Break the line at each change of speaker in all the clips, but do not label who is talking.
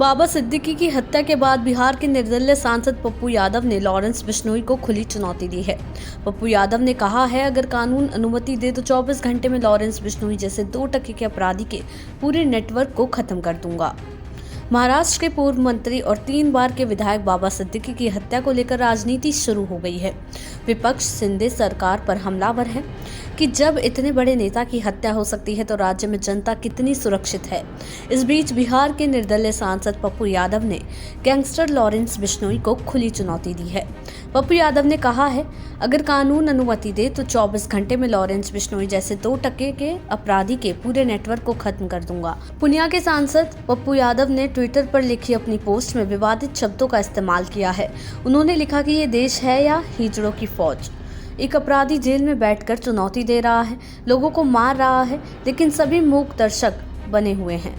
बाबा सिद्दीकी की हत्या के बाद बिहार के निर्दलीय सांसद पप्पू यादव ने लॉरेंस बिश्नोई को खुली चुनौती दी है। पप्पू यादव ने कहा है, अगर कानून अनुमति दे तो 24 घंटे में लॉरेंस बिश्नोई जैसे 2 टके के अपराधी के पूरे नेटवर्क को खत्म कर दूंगा। महाराष्ट्र के पूर्व मंत्री और 3 बार के विधायक बाबा सिद्दीकी की हत्या को लेकर राजनीति शुरू हो गई है। विपक्ष शिंदे सरकार पर हमलावर है कि जब इतने बड़े नेता की हत्या हो सकती है तो राज्य में जनता कितनी सुरक्षित है। इस बीच बिहार के निर्दलीय सांसद पप्पू यादव ने गैंगस्टर लॉरेंस बिश्नोई को खुली चुनौती दी है। पप्पू यादव ने कहा है, अगर कानून अनुमति दे तो 24 घंटे में लॉरेंस बिश्नोई जैसे 2 टके के अपराधी के पूरे नेटवर्क को खत्म कर दूंगा। पुनिया के सांसद पप्पू यादव ने ट्विटर पर लिखी अपनी पोस्ट में विवादित शब्दों का इस्तेमाल किया है। उन्होंने लिखा कि ये देश है या हिजड़ों की फौज। एक अपराधी जेल में बैठकर चुनौती दे रहा है, लोगों को मार रहा है, लेकिन सभी मूक दर्शक बने हुए हैं।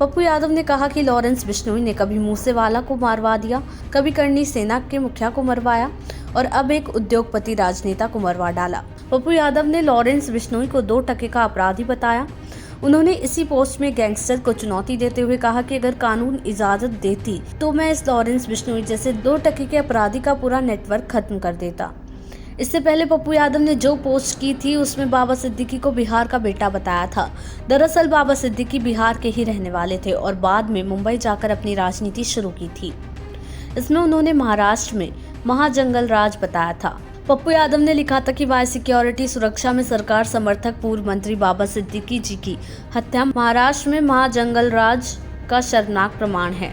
पप्पू यादव ने कहा कि लॉरेंस बिश्नोई ने कभी मूसेवाला को मारवा दिया, कभी करनी सेना के मुखिया को मरवाया और अब एक उद्योगपति राजनेता को मरवा डाला। पप्पू यादव ने लॉरेंस बिश्नोई को 2 टके का अपराधी बताया। उन्होंने इसी पोस्ट में गैंगस्टर को चुनौती देते हुए कहा कि अगर कानून इजाजत देती तो मैं इस लॉरेंस बिश्नोई जैसे 2 टके के अपराधी का पूरा नेटवर्क खत्म कर देता। इससे पहले पप्पू यादव ने जो पोस्ट की थी उसमें बाबा सिद्दीकी को बिहार का बेटा बताया था। दरअसल बाबा सिद्दीकी बिहार के ही रहने वाले थे और बाद में मुंबई जाकर अपनी राजनीति शुरू की थी। इसमें उन्होंने महाराष्ट्र में महाजंगल राज बताया था। पप्पू यादव ने लिखा था कि वाई सिक्योरिटी सुरक्षा में सरकार समर्थक पूर्व मंत्री बाबा सिद्दीकी जी की हत्या महाराष्ट्र में महाजंगल राज का शर्मनाक प्रमाण है।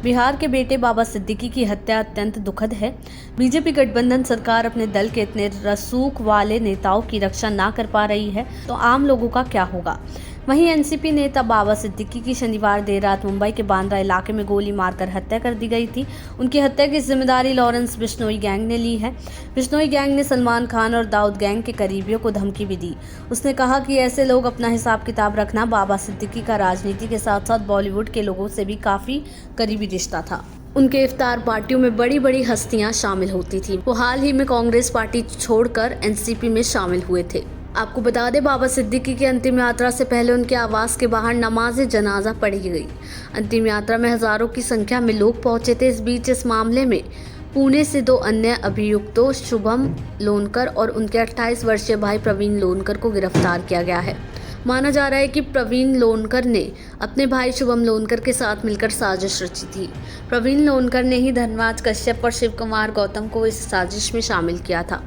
बिहार के बेटे बाबा सिद्दीकी की हत्या अत्यंत दुखद है। बीजेपी गठबंधन सरकार अपने दल के इतने रसूख वाले नेताओं की रक्षा ना कर पा रही है तो आम लोगों का क्या होगा। वहीं एनसीपी नेता बाबा सिद्दीकी की शनिवार देर रात मुंबई के बांद्रा इलाके में गोली मारकर हत्या कर दी गई थी। उनकी हत्या की जिम्मेदारी लॉरेंस बिश्नोई गैंग ने ली है। बिश्नोई गैंग ने सलमान खान और दाऊद गैंग के करीबियों को धमकी भी दी। उसने कहा कि ऐसे लोग अपना हिसाब किताब रखना। बाबा सिद्दीकी का राजनीति के साथ साथ बॉलीवुड के लोगों से भी काफी करीबी रिश्ता था। उनके इफ्तार पार्टियों में बड़ी बड़ी हस्तियां शामिल होती थी। वो हाल ही में कांग्रेस पार्टी छोड़कर एनसीपी में शामिल हुए थे। आपको बता दें, बाबा सिद्दीकी की अंतिम यात्रा से पहले उनके आवास के बाहर नमाज जनाजा पढ़ी गई। अंतिम यात्रा में हजारों की संख्या में लोग पहुंचे थे। इस बीच इस मामले में पुणे से 2 अन्य अभियुक्तों शुभम लोनकर और उनके 28 वर्षीय भाई प्रवीण लोनकर को गिरफ्तार किया गया है। माना जा रहा है कि प्रवीण लोनकर ने अपने भाई शुभम लोनकर के साथ मिलकर साजिश रची थी। प्रवीण लोनकर ने ही धर्मराज कश्यप और शिव कुमार गौतम को इस साजिश में शामिल किया था।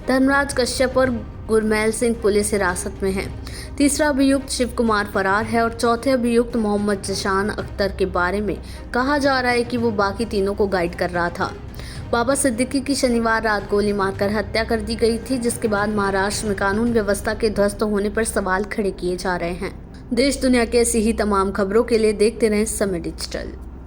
धर्मराज कश्यप और गुरमैल सिंह पुलिस हिरासत में हैं। तीसरा अभियुक्त शिव कुमार फरार है और चौथे अभियुक्त मोहम्मद जशान अख्तर के बारे में कहा जा रहा है कि वो बाकी तीनों को गाइड कर रहा था। बाबा सिद्दीकी की शनिवार रात गोली मारकर हत्या कर दी गई थी, जिसके बाद महाराष्ट्र में कानून व्यवस्था के ध्वस्त होने पर सवाल खड़े किए जा रहे हैं। देश दुनिया की ऐसी ही तमाम खबरों के लिए देखते रहें समय डिजिटल।